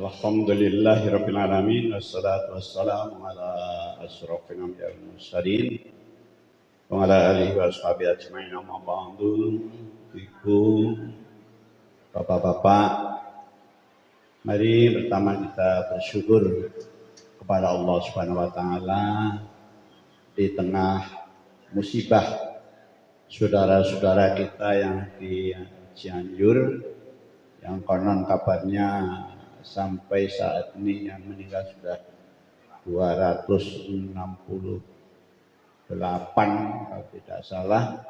Alhamdulillahirabbil alamin wassalatu wassalamu ala asyrofil anbiya'i wal mursalin wa ala alihi wa ashabihi ajmain amma ba'du. Ibu, bapak-bapak, mari pertama kita bersyukur kepada Allah Subhanahu wa taala di tengah musibah saudara-saudara kita yang di Cianjur yang konon kabarnya sampai saat ini yang meninggal sudah 268 kalau tidak salah,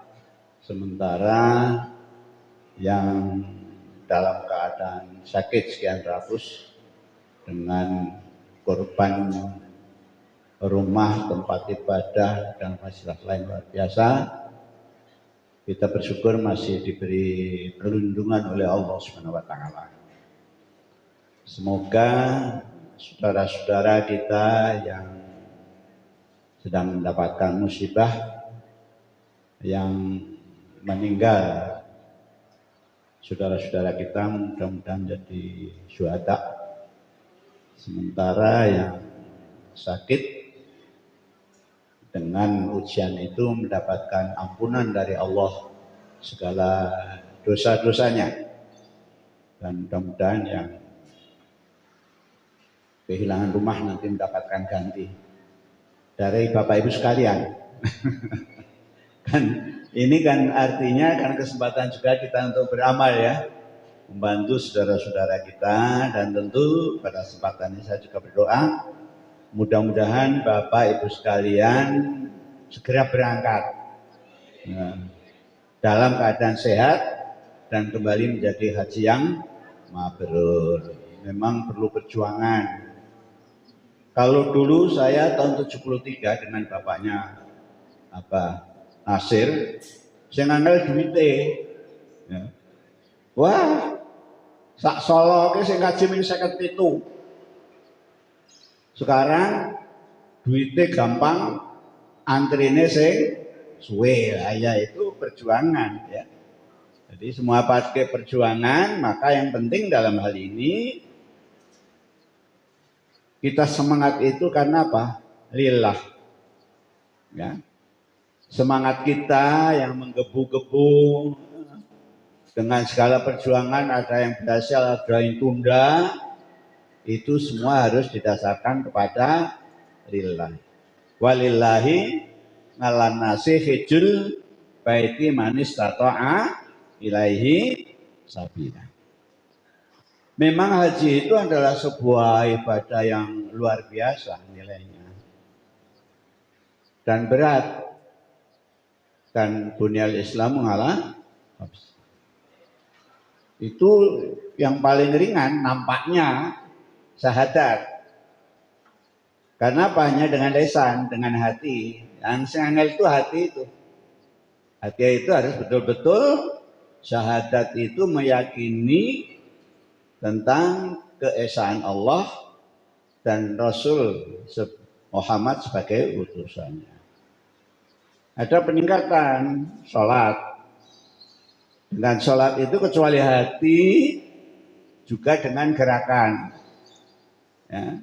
sementara yang dalam keadaan sakit sekian ratus, dengan korban rumah, tempat ibadah dan fasilitas lain luar biasa. Kita bersyukur masih diberi perlindungan oleh Allah Subhanahu wa taala. Semoga saudara-saudara kita yang sedang mendapatkan musibah, yang meninggal, saudara-saudara kita mudah-mudahan jadi syuhada. Sementara yang sakit dengan ujian itu mendapatkan ampunan dari Allah segala dosa-dosanya, dan mudah-mudahan yang kehilangan rumah nanti mendapatkan ganti dari Bapak Ibu sekalian. Kan ini kan artinya kan kesempatan juga kita untuk beramal ya, membantu saudara-saudara kita, dan tentu pada kesempatan ini saya juga berdoa mudah-mudahan Bapak Ibu sekalian segera berangkat dalam keadaan sehat dan kembali menjadi haji yang mabrur. Memang perlu perjuangan. Kalau dulu saya tahun 73 dengan bapaknya Nasir, saya nganggel duite. Ya. Wah, sak Solo ke sing kaji ming 57. Sekarang duite gampang, antrine sing suwe lah, ya itu perjuangan ya. Jadi semua pakai perjuangan, maka yang penting dalam hal ini kita semangat itu karena apa? Lillah. Ya. Semangat kita yang menggebu-gebu dengan segala perjuangan, ada yang berhasil, ada yang tunda, itu semua harus didasarkan kepada lillah. Walillahi ngalan nasi hijul baiti manis tato'a ilaihi sabila. Memang haji itu adalah sebuah ibadah yang luar biasa nilainya dan berat, dan bunyal Islam mengalah itu yang paling ringan nampaknya syahadat, karena apa? Hanya dengan lisan, dengan hati. Yang angel itu hati itu harus betul-betul syahadat, itu meyakini tentang keesaan Allah dan Rasul Muhammad sebagai utusannya. Ada peningkatan sholat. Dengan sholat itu kecuali hati, juga dengan gerakan. Ya.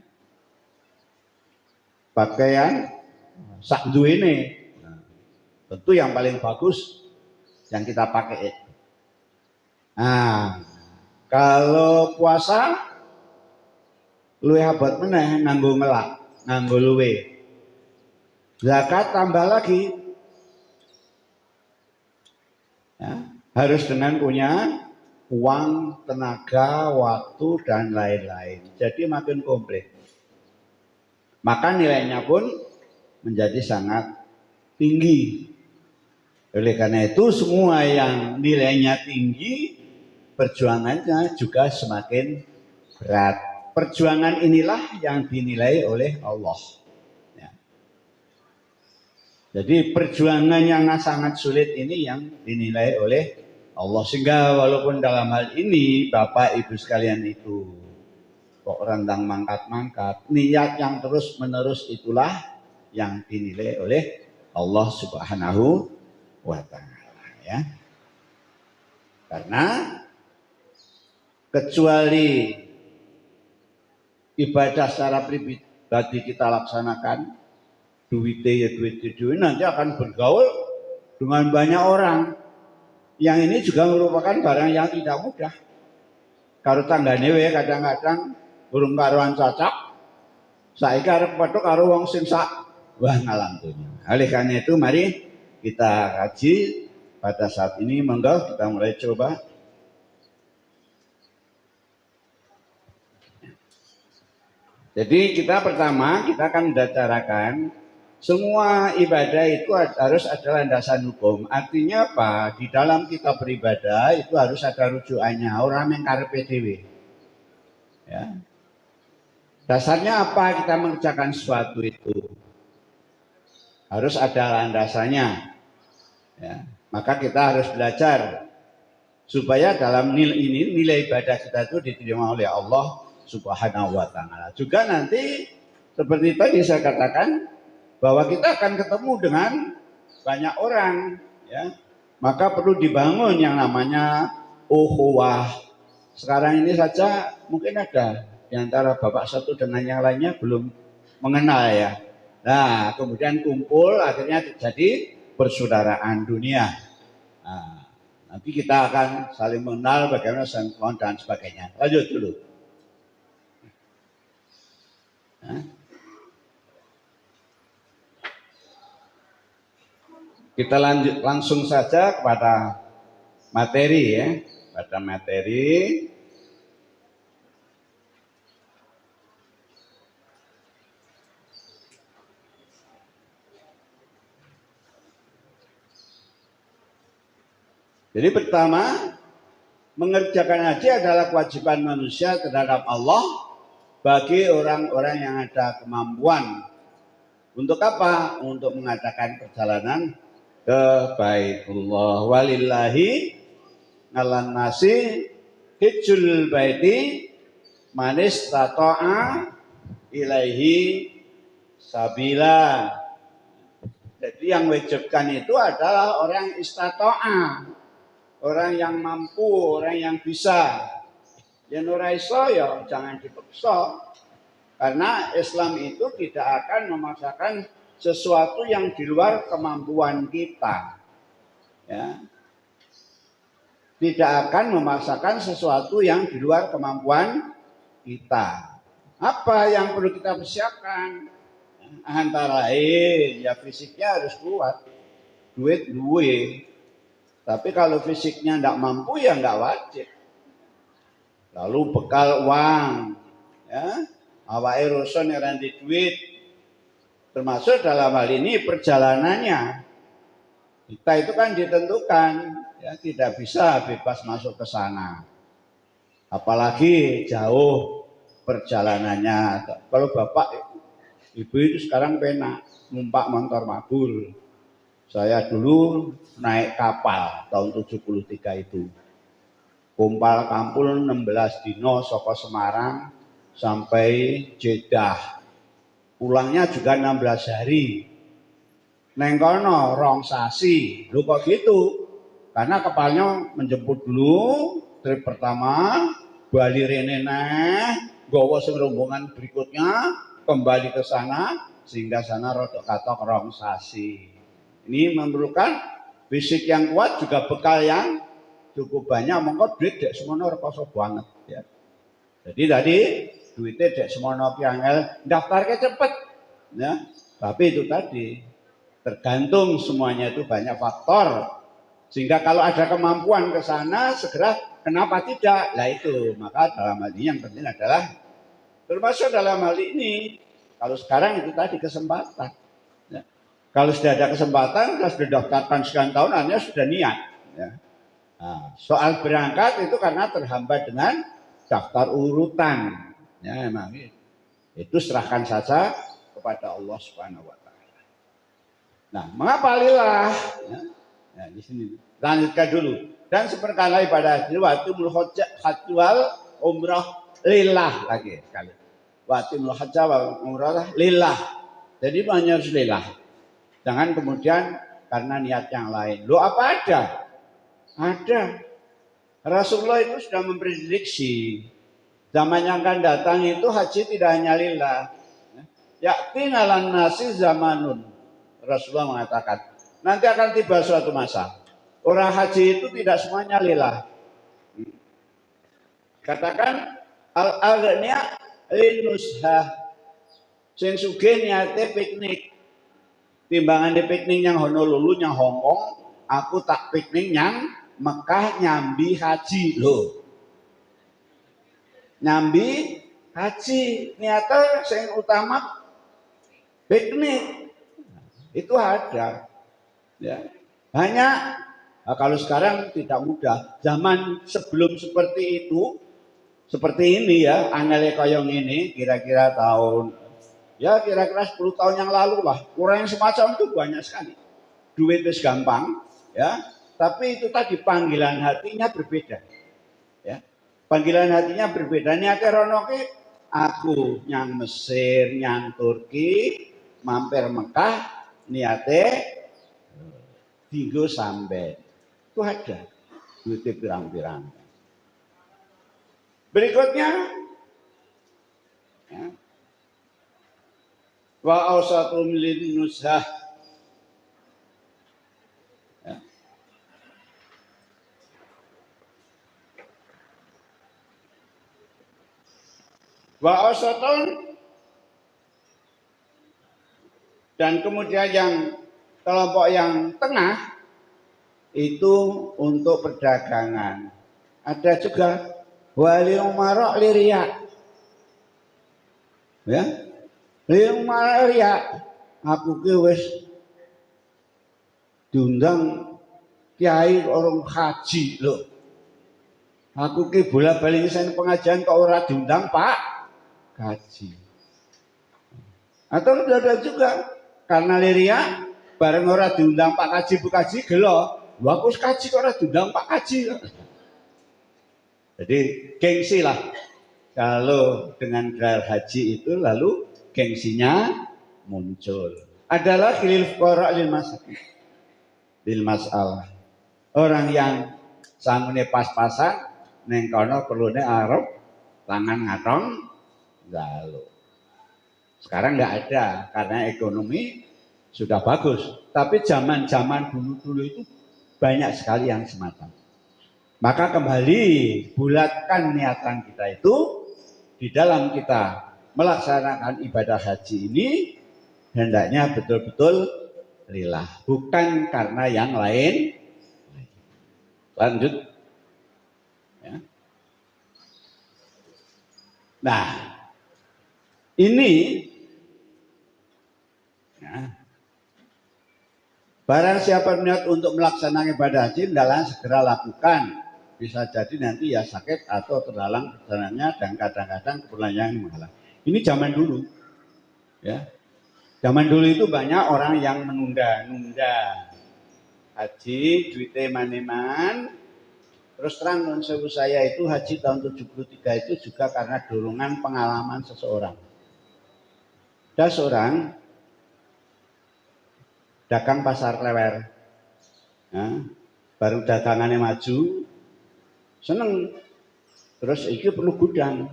Pakaian sakdu ini, tentu yang paling bagus yang kita pakai. Nah, kalau puasa luwih abot meneh nganggo ngelak, nganggo luwih. Zakat tambah lagi. Ya, harus dengan punya uang, tenaga, waktu dan lain-lain. Jadi makin komplit. Maka nilainya pun menjadi sangat tinggi. Oleh karena itu semua yang nilainya tinggi, perjuangannya juga semakin berat. Perjuangan inilah yang dinilai oleh Allah. Ya. Jadi perjuangan yang sangat sulit ini yang dinilai oleh Allah. Sehingga walaupun dalam hal ini Bapak Ibu sekalian itu kok randang mangkat-mangkat, niat yang terus-menerus itulah yang dinilai oleh Allah Subhanahu wa taala ya. Karena kecuali ibadah secara pribadi kita laksanakan, duitnya ya duit nanti akan bergaul dengan banyak orang. Yang ini juga merupakan barang yang tidak mudah. Karo tanggane wae kadang-kadang burung karuan cocok. Saiki arep padha karo wong sing sak wah ngalam dunya. Oleh karena itu mari kita kaji pada saat ini, monggo kita mulai coba. Jadi kita pertama kita akan bicarakan semua ibadah itu harus ada landasan hukum. Artinya apa? Di dalam kita beribadah itu harus ada rujukannya. Orang yang karepe dhewe. Ya. Dasarnya apa kita mengerjakan sesuatu itu? Harus ada landasannya. Ya. Maka kita harus belajar supaya dalam nilai ibadah kita itu diterima oleh Allah Subhanahu wa Ta'ala. Juga nanti seperti tadi saya katakan bahwa kita akan ketemu dengan banyak orang, ya. Maka perlu dibangun yang namanya ukhuwah. Sekarang ini saja mungkin ada di antara bapak satu dengan yang lainnya belum mengenal ya. Nah, kemudian kumpul akhirnya terjadi persaudaraan dunia. Nah, nanti kita akan saling mengenal bagaimana sengkon dan sebagainya. Lanjut dulu. Nah. Kita lanjut langsung saja kepada materi ya, pada materi. Jadi pertama, mengerjakan haji adalah kewajiban manusia terhadap Allah bagi orang-orang yang ada kemampuan. Untuk apa? Untuk mengadakan perjalanan ke Baitullah. Walillahi ngalan nasi hijjul baiti manis tato'a ilaihi sabila. Jadi yang wajibkan itu adalah orang istato'a, orang yang mampu, orang yang bisa. Yang ora iso ya jangan dipaksa. Karena Islam itu tidak akan memaksakan sesuatu yang di luar kemampuan kita. Ya. Tidak akan memaksakan sesuatu yang di luar kemampuan kita. Apa yang perlu kita persiapkan? Antara lain ya fisiknya harus kuat. Duit duit. Tapi kalau fisiknya tidak mampu ya nggak wajib. Lalu bekal uang. Ya. Awake rusun ora di duit. Termasuk dalam hal ini perjalanannya. Kita itu kan ditentukan, ya tidak bisa bebas masuk ke sana. Apalagi jauh perjalanannya. Kalau bapak, ibu itu sekarang penak numpak motor mabur. Saya dulu naik kapal tahun 73 itu. Kumpal kampul 16 dino saka Semarang sampai Jeddah. Pulangnya juga 16 hari. Neng kono rong sasi. Lu kok gitu? Karena kapalnya menjemput dulu trip pertama, bali rene nggawa sing rombongan berikutnya kembali ke sana sehingga sana rodok katok rong sasi. Ini memerlukan fisik yang kuat juga bekal yang cukup banyak, mongko duit dek semono rekoso banget ya. Jadi tadi duitnya dek semono ki angel daftarnya cepet ya. Tapi itu tadi tergantung semuanya itu banyak faktor. Sehingga kalau ada kemampuan ke sana segera kenapa tidak? Lah itu. Maka dalam hal ini yang penting adalah termasuk dalam hal ini kalau sekarang itu tadi kesempatan. Ya. Kalau sudah ada kesempatan, kalau sudah daftarkan sekian tahun, Anda sudah niat. Ya. Nah, soal berangkat itu karena terhambat dengan daftar urutan. Ya, memang itu serahkan saja kepada Allah Subhanahu wa Ta'ala. Nah, mengapa lillah? Ya, nah, di sini lanjutkan dulu. Dan seperkala ibadah haji watimul hajj wal umrah lillah lagi sekali. Watimul hajj wal umrah lillah. Jadi hanya harus lillah. Jangan kemudian karena niat yang lain. Loh apa ada? Ada. Rasulullah itu sudah memprediksi Zaman yang akan datang itu haji tidak hanya lillah. Yakti ngalan nasi zamanun. Rasulullah mengatakan, nanti akan tiba suatu masa. Orang haji itu tidak semuanya lillah. Katakan al-aghnia linusha. Sing sugih niate piknik. Timbangan di piknik yang Honolulu, yang Hongkong, aku tak piknik yang Mekah nyambi haji loh. Nyambi haji niata sing utama piknik itu ada ya. Hanya kalau sekarang tidak mudah. Zaman sebelum seperti itu, seperti ini ya, angele koyong ini kira-kira tahun ya kira-kira 10 tahun yang lalu lah. Orang yang semacam itu banyak sekali. Duit itu gampang ya, tapi itu tadi panggilan hatinya berbeda. Ya. Panggilan hatinya berbeda. Niate rono ki aku nyang Mesir, nyang Turki, mampir Mekah, niate digo sampai. Itu ada. Duitnya pirang-pirang. Berikutnya ya. Wa ausatum lin nusah. Ya. Wa ausatum dan kemudian yang kelompok yang tengah itu untuk perdagangan. Ada juga walil marok liriak. Ya. Lil Maria, aku ki wis diundang kiai orang haji loh. Aku ki bola-balik sen pengajian kok ora diundang Pak haji. Atau ada juga karena liria bareng ora diundang Pak Haji Bu Haji gelo. Lha aku kaji kok ora diundang Pak Haji. Jadi gengsi lah. Kalau dengan gelar haji itu lalu gengsinya muncul. Adalah lil fuqara lil masakin. Lil masalah. Orang yang sangune pas-pasan ning kono perlune arep tangan ngatong galu. Sekarang enggak ada karena ekonomi sudah bagus. Tapi zaman-zaman dulu-dulu itu banyak sekali yang semacam. Maka kembali bulatkan niatan kita itu di dalam kita melaksanakan ibadah haji ini hendaknya betul-betul lillah, bukan karena yang lain. Lanjut ya. Nah ini ya, barang siapa niat untuk melaksanakan ibadah haji hendaklah segera lakukan. Bisa jadi nanti ya sakit atau terhalang perjalanannya dan kadang-kadang keperluan menghalang. Ini zaman dulu, ya. Zaman dulu itu banyak orang yang menunda-nunda haji, duitnya maneman. Terus terang non sewu saya itu haji tahun 73 itu juga karena dorongan pengalaman seseorang. Ada seorang dagang pasar klewer, ya, baru dagangannya maju. Seneng, terus iki perlu gudang,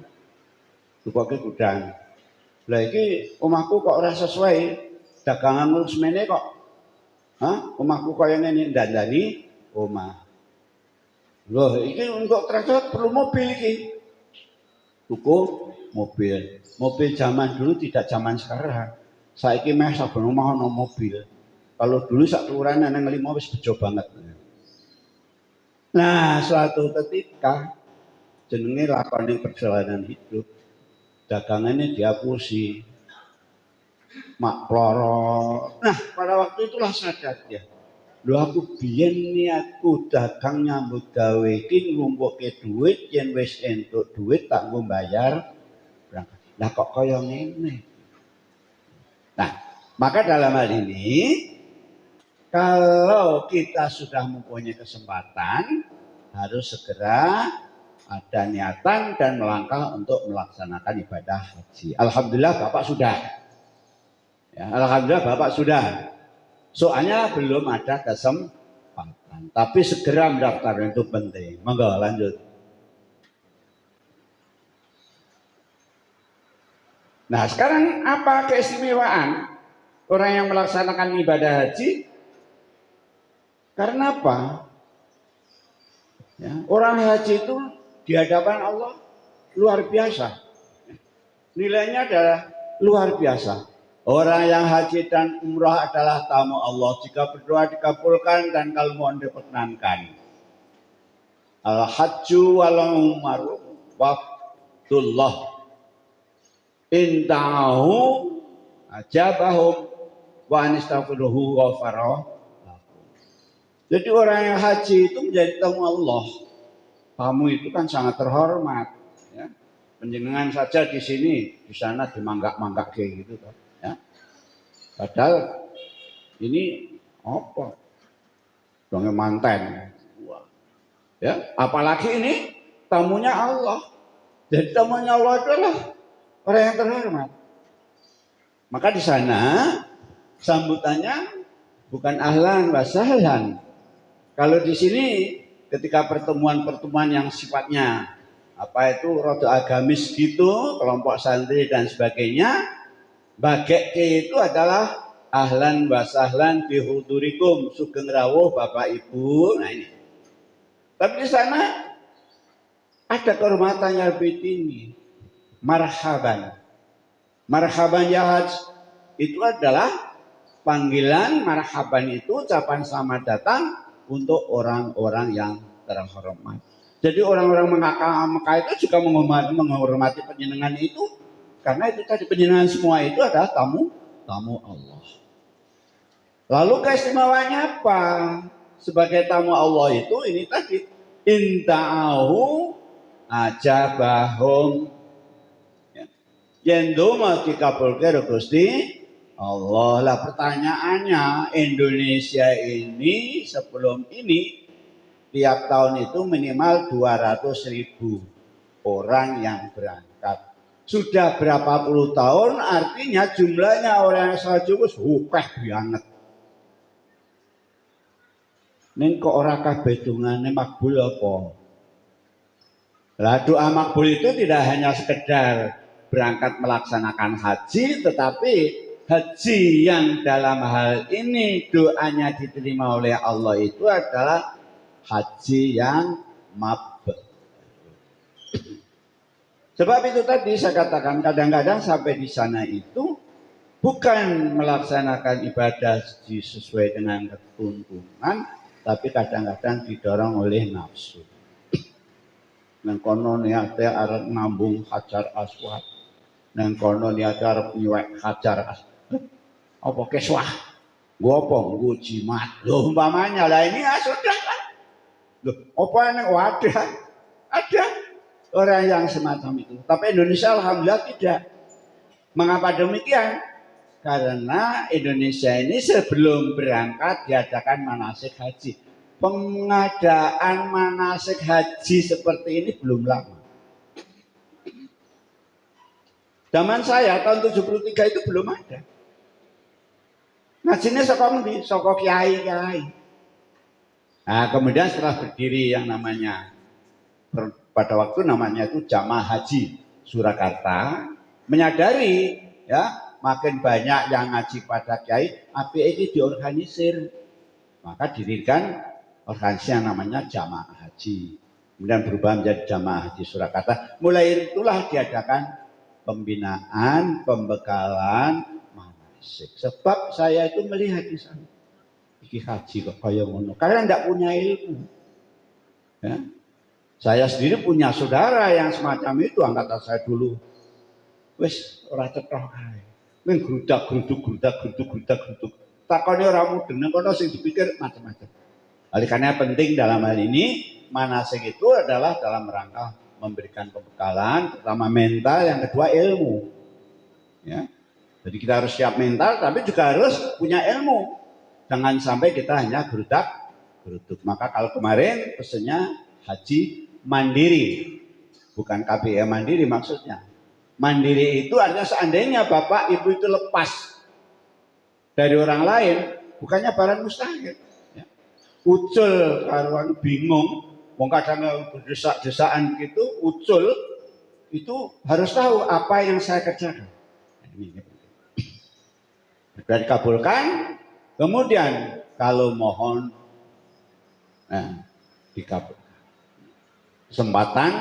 buka gudang. Lah iki omahku kok ora sesuai, dagangan semene kok, omahku kaya ngene dandani omah. Loh, iki untuk transport perlu mobil iki, tuku mobil. Mobil zaman dulu tidak zaman sekarang. Saiki meh saben omah ana mobil. Kalau dulu sak kelurahan nang 5 wis bejo banget. Nah, suatu ketika jenenge lakoni perjalanan hidup, dagangannya dihapusi, mak ploro. Nah, pada waktu itulah sadar dia. Lho aku biyen niatku dagang nyambut gawe iki nglumpukke duit, yen wis entuk duit tak nggo bayar berangkat. Lah kok kaya ngene. Nah, maka dalam hal ini kalau kita sudah mempunyai kesempatan, harus segera ada niatan dan melangkah untuk melaksanakan ibadah haji. Alhamdulillah Bapak sudah. Ya, alhamdulillah Bapak sudah. Soalnya belum ada kesempatan. Tapi segera mendaftar itu penting. Monggo lanjut. Nah sekarang apa keistimewaan orang yang melaksanakan ibadah haji? Karena apa? Ya, orang haji itu di hadapan Allah luar biasa. Nilainya adalah luar biasa. Orang yang haji dan umrah adalah tamu Allah. Jika berdoa dikabulkan dan kalau mohon diperkenankan. Al-hajju wal umaru waqtullah. Intahu ajabahum wa anistaghfiruhu ghafara. Jadi orang yang haji itu menjadi tamu Allah. Tamu itu kan sangat terhormat. Ya. Penjenengan saja di sini, di sana dimanggak-manggak kayak gitu. Ya. Padahal ini apa? Dongeng manten. Ya, apalagi ini tamunya Allah. Jadi tamunya Allah adalah orang yang terhormat. Maka di sana sambutannya bukan ahlan wa sahlan. Kalau di sini ketika pertemuan-pertemuan yang sifatnya apa itu rada agamis gitu, kelompok santri dan sebagainya, bagek itu adalah ahlan wa sahlan bi hudurikum, sugeng rawuh Bapak Ibu. Nah ini. Tapi di sana ada kehormatan yang lebih tinggi. Marhaban. Marhaban ya haj itu adalah panggilan marhaban itu ucapan selamat datang untuk orang-orang yang terhormat. Jadi orang-orang Mekah itu juga menghormati penjenengan itu karena itu tadi penjenengan semua itu adalah tamu Allah. Lalu keistimewaannya apa? Sebagai tamu Allah itu ini tadi inta'ahu ajabahum yendo mau dikabulke Gusti Allah. Lah pertanyaannya, Indonesia ini sebelum ini tiap tahun itu minimal 200.000 orang yang berangkat. Sudah berapa puluh tahun artinya jumlahnya orang yang salju wis akeh banget. Ning kok ora kabeh dongane makbul apa? Lah doa makbul itu tidak hanya sekedar berangkat melaksanakan haji, tetapi haji yang dalam hal ini doanya diterima oleh Allah itu adalah haji yang mabrur. Sebab itu tadi saya katakan kadang-kadang sampai di sana itu bukan melaksanakan ibadah sesuai dengan ketuntunan, tapi kadang-kadang didorong oleh nafsu. Nang kono niate arep ngambung Hajar Aswad. Nang kono niate arep nyuwek Hajar Aswad. Apa keswah? Nggo apa? Nggo jimat. Loh umpamanya lah ini ya sudah kan. Loh, apa nek ada orang yang semacam itu. Tapi Indonesia alhamdulillah tidak. Mengapa demikian? Karena Indonesia ini sebelum berangkat diadakan manasik haji. Pengadaan manasik haji seperti ini belum lama. Zaman saya tahun 73 itu belum ada. Ngajinya saka kiai. Nah, kemudian setelah berdiri yang namanya pada waktu namanya itu Jamaah Haji Surakarta, menyadari ya makin banyak yang ngaji pada kiai, tapi ini diorganisir. Maka dirikan organisasi yang namanya Jamaah Haji. Kemudian berubah menjadi Jamaah Haji Surakarta. Mulai itulah diadakan pembinaan, pembekalan manasik. Sebab saya itu melihat di sana. Iki haji kok kaya ngono. Karena tidak punya ilmu. Ya. Saya sendiri punya saudara yang semacam itu angkatan saya dulu. Wis ora cetha kae. Ning grudak-gruduk. Takone ora mudeng nang kono sing dipikir macam-macam. Oleh karena penting dalam hal ini manasik itu adalah dalam rangka memberikan pembekalan, pertama mental, yang kedua ilmu. Ya. Jadi kita harus siap mental, tapi juga harus punya ilmu. Jangan sampai kita hanya geruduk. Maka kalau kemarin pesannya haji mandiri, bukan KPM mandiri maksudnya. Mandiri itu artinya seandainya bapak ibu itu lepas dari orang lain, bukannya barang mustahil. Ya. Ucul karuan bingung, wong kadang berdesak-desaan gitu, ucul itu harus tahu apa yang saya kerjakan. ini penting. Sudah dikabulkan, kemudian kalau mohon dikabulkan. Kesempatan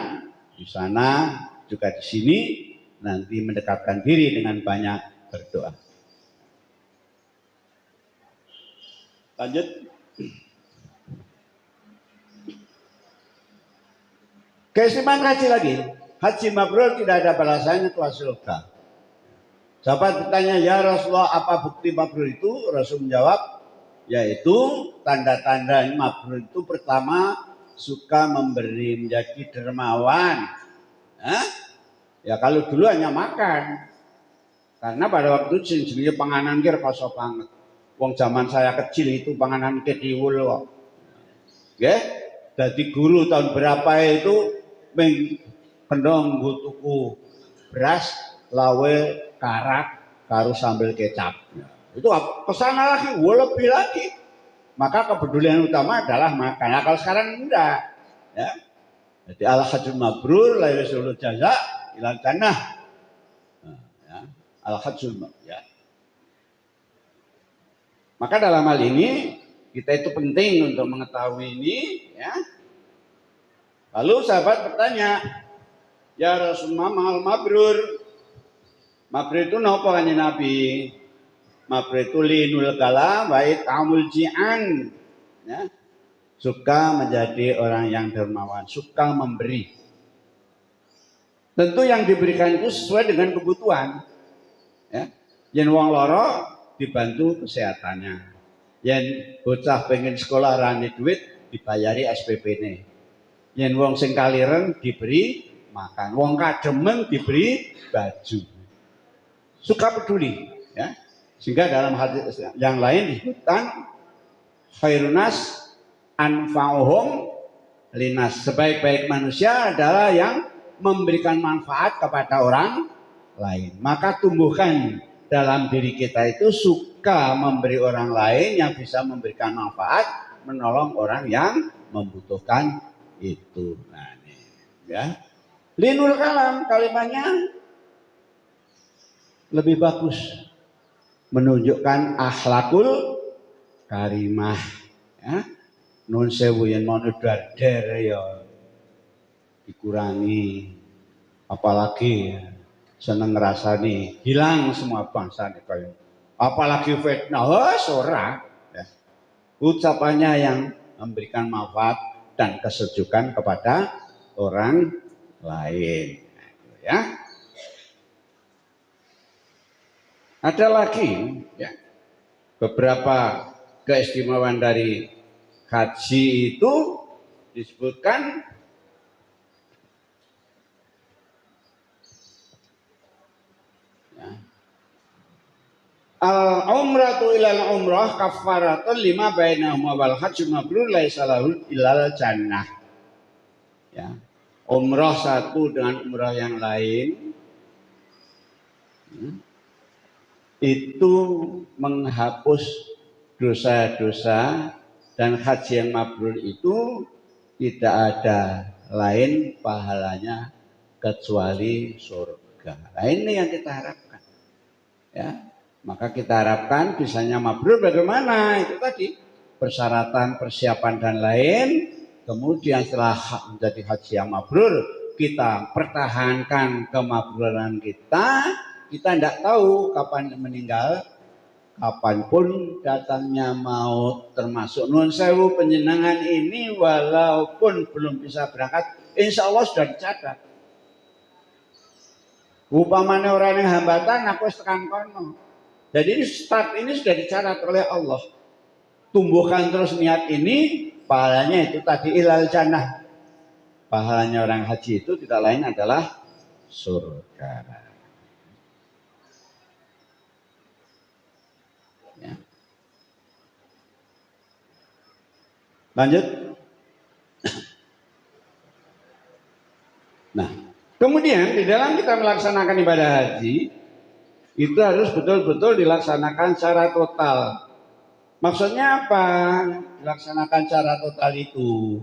di sana juga di sini nanti mendekatkan diri dengan banyak berdoa. Lanjut. Keistimewaan haji lagi. Haji mabrur tidak ada balasannya kecuali surga. Sahabat bertanya, ya Rasulullah, apa bukti mabrur itu? Rasul menjawab, yaitu tanda-tanda mabrur itu pertama suka memberi, menjadi dermawan. Ya kalau dulu hanya makan, karena pada waktu itu jenis panganan kira kosong banget. Wong zaman saya kecil itu panganan ketiwul kok. Ya, jadi guru tahun berapa itu kendong tuku beras, lawe, karak, karo sambal kecap. Itu kesana lagi, lebih lagi. Maka kepedulian utama adalah makan. Nah, kalau sekarang enggak, ya. Jadi al-hajjul mabrur la yusul jaza ilal jannah. Ya. Al-hajjul mabrur, ya. Maka dalam hal ini kita itu penting untuk mengetahui ini, ya. Lalu sahabat bertanya, ya Rasulullah, mahal mabrur. Mabrur itu napa kanjeng Nabi? Mabrur itu linul kalam wa ta'amul ji'an. Ya. Suka menjadi orang yang dermawan, suka memberi. Tentu yang diberikan itu sesuai dengan kebutuhan. Ya. Yen wong loro dibantu kesehatannya. Yen bocah pengen sekolah rani duit dibayari SPP-ne. Yen wong sing kaliren diberi makan, wong kademen diberi baju. Suka peduli, ya. Sehingga dalam hadis yang lain disebutkan khairunas anfa'uhum linas. Sebaik-baik manusia adalah yang memberikan manfaat kepada orang lain. Maka tumbuhkan dalam diri kita itu suka memberi orang lain yang bisa memberikan manfaat, menolong orang yang membutuhkan itu. Nah, ini, ya. Linul kalam kalimatnya lebih bagus, menunjukkan akhlakul karimah, ya. Nun sewu yen mau dar ya dikurangi, apalagi seneng ngrasani hilang semua bangsa nih kaya. Apalagi fitnah, ora, ya. Ucapannya yang memberikan manfaat dan kesejukan kepada orang lain, ya. Ada lagi, ya, beberapa keistimewaan dari haji itu disebutkan al-umratu ilal umrah kafaratun lima bainahuma wal hajju mabrur laisa lahu illal jannah. Ya. Umrah satu dengan umrah yang lain itu menghapus dosa-dosa, dan haji yang mabrur itu tidak ada lain pahalanya kecuali surga. Nah, ini yang kita harapkan, ya. Maka kita harapkan bisanya mabrur bagaimana? Itu tadi persyaratan, persiapan dan lain. Kemudian setelah menjadi haji yang mabrur, kita pertahankan kemabruran kita. Kita tidak tahu kapan meninggal, kapanpun datangnya maut, termasuk nun sewu penjenengan ini walaupun belum bisa berangkat, insya Allah sudah dicatat. Upamane orang yang hambatan, aku tekan kono. Jadi start ini sudah dicatat oleh Allah. Tumbuhkan terus niat ini, pahalanya itu tadi ilal jannah. Pahalanya orang haji itu tidak lain adalah surga. Ya. Lanjut. Nah, kemudian di dalam kita melaksanakan ibadah haji itu harus betul-betul dilaksanakan secara total. Maksudnya apa? Dilaksanakan secara total itu.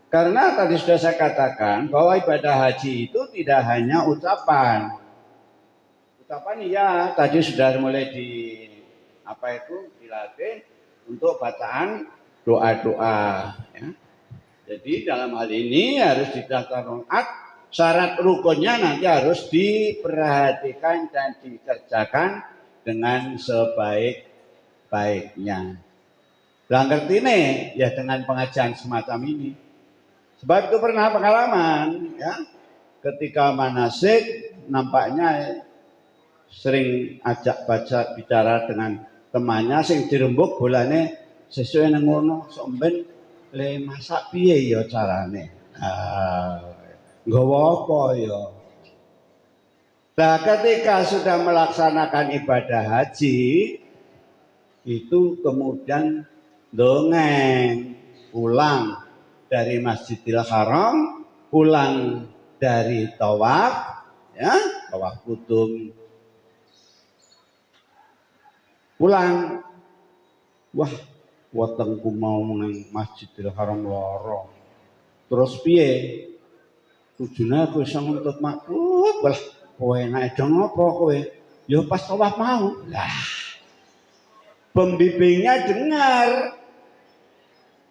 Karena tadi sudah saya katakan bahwa ibadah haji itu tidak hanya ucapan. ucapan iya tadi sudah mulai dilatih untuk bacaan doa-doa. Ya. Jadi dalam hal ini harus ditata rakaat, syarat rukunnya nanti harus diperhatikan dan dikerjakan dengan sebaik-baiknya. Lah ngerti nih ya dengan pengajian semacam ini. Sebab itu pernah pengalaman ya. Ketika manasik nampaknya sering ajak baca bicara dengan temannya sing dirembuk bolane sesuai nang ngono sok ben le masak piye ya carane. Nggawa apa ya. Nah, ketika sudah melaksanakan ibadah haji itu kemudian dongeng pulang dari Masjidil Haram, pulang dari tawaf, ya, tawaf kudum, pulang, wah, wetengku mau nang Masjidil Haram loro, terus piye? Tujuannya aku bisa nuntut makruf, wah, kowe enak dong apa kowe? Ya pas tawaf mau, lah, pembimbingnya dengar.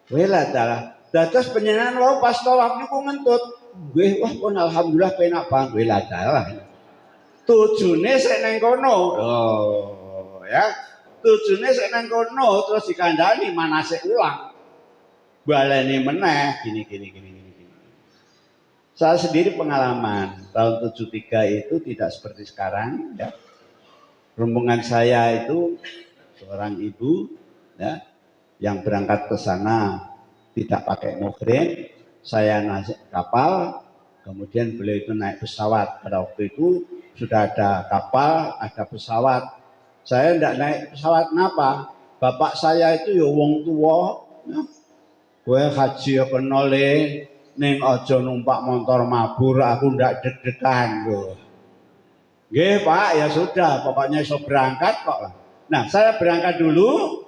Wela dalah. Dados penyenangan wau pas tawaf niku ngentut. Nggih, wah pun alhamdulillah penak banget. Wela dalah. Tujune sik nang kono. Oh, ya. Tujune sik nang kono terus dikandani manasik ulang. Baleni meneh gini. Saya sendiri pengalaman tahun 73 itu tidak seperti sekarang ya. Rombongan saya itu seorang ibu ya yang berangkat ke sana tidak pakai muhrim, saya naik kapal, kemudian beliau itu naik pesawat. Pada waktu itu sudah ada kapal, ada pesawat. Saya tidak naik pesawat, kenapa? Bapak saya itu ya wong tua, ya. Gue haji ya kenole, ning ojo numpak motor mabur, aku ndak deg-degan loh. Nggih Pak, ya sudah, pokoknya iso berangkat kok. Nah, saya berangkat dulu.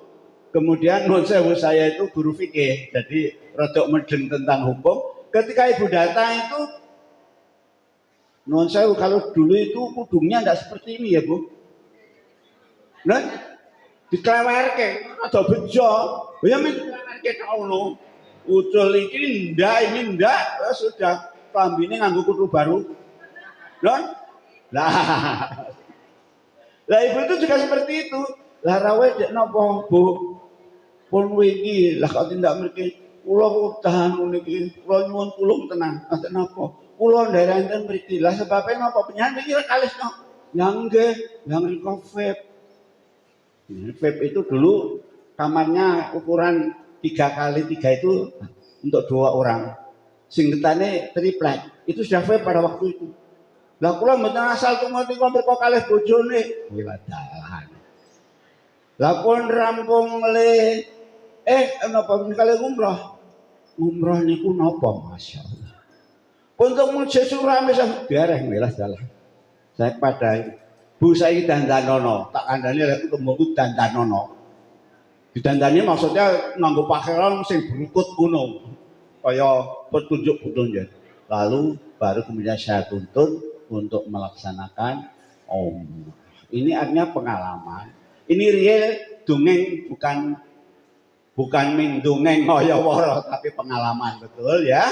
Kemudian nun sewu saya itu guru fikih, jadi rodok medeng tentang hukum. Ketika ibu datang itu, nun sewu kalau dulu itu kudungnya tidak seperti ini ya Bu. Nah, diklewerke atau bejo, ya diklewerke kauno. Ucul ini ndak, sudah klambine nganggo kudu baru. Lah ibu itu juga seperti itu. Lah rawe dek napa Bu? Pun wingi lah kok tindak mriki kula tahan niki kula nyuwun tulung tenang aten napa kula daerah enten mriki lah sebabe napa penyanyi iki kalisno yang nggih yang vape itu dulu kamarnya ukuran 3x3 itu untuk 2 orang sing getane triplek itu sudah vape pada waktu itu lah kula mboten asal tumati kok kalih bojone wiladahan lah pun rampung le napa kali umroh niku napa masyaallah untuk muji surame dereng welas dalah saya pada Bu saiki dandanono tak kandhani lek tembungku dandanono didandani maksudnya nganggo pakaian sing berukut kuno kaya petunjuk lalu baru kemudian saya tuntun untuk melaksanakan umroh ini artinya pengalaman ini real dongeng bukan mindungeng kaya wara tapi pengalaman betul ya.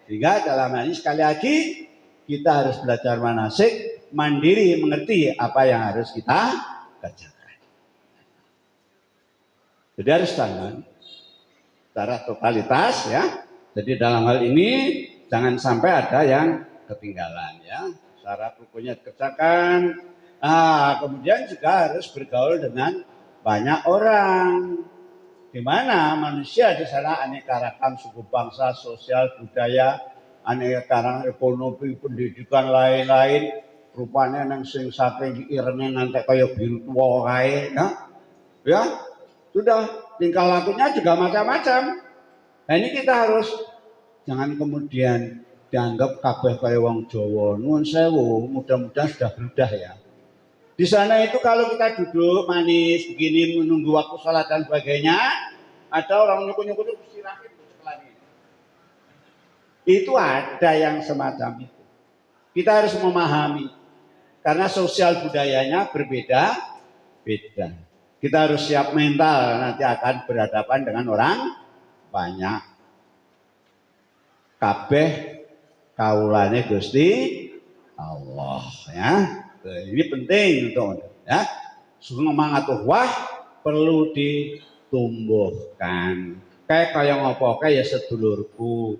Sehingga dalam hal ini sekali lagi kita harus belajar manasik, mandiri mengerti apa yang harus kita kerjakan. Jadi harus tangan secara totalitas ya. Jadi dalam hal ini jangan sampai ada yang ketinggalan ya. Syarat rukunnya dikerjakan. Kemudian juga harus bergaul dengan banyak orang. Di mana manusia di sana aneka ragam suku bangsa, sosial, budaya, aneka ragam ekonomi, pendidikan lain-lain. Rupanya nang sing saking irenge ngantek kaya biru tua kae, ya. Ya, sudah tingkah lakunya juga macam-macam. Nah, ini kita harus jangan kemudian dianggap kabeh kaya wong Jawa. Nuwun sewu, mudah-mudahan sudah berubah ya. Di sana itu kalau kita duduk manis begini menunggu waktu sholat dan sebagainya, ada orang nyukur-nyukur itu istirahat lagi. Itu ada yang semacam itu. Kita harus memahami Karena sosial budayanya berbeda-beda. Kita harus siap mental nanti akan berhadapan dengan orang banyak. Kabeh kaulane Gusti Allah ya. Ini penting untuk ya. Semangat wah perlu ditumbuhkan. Kayak ngopo kayak sedulurku.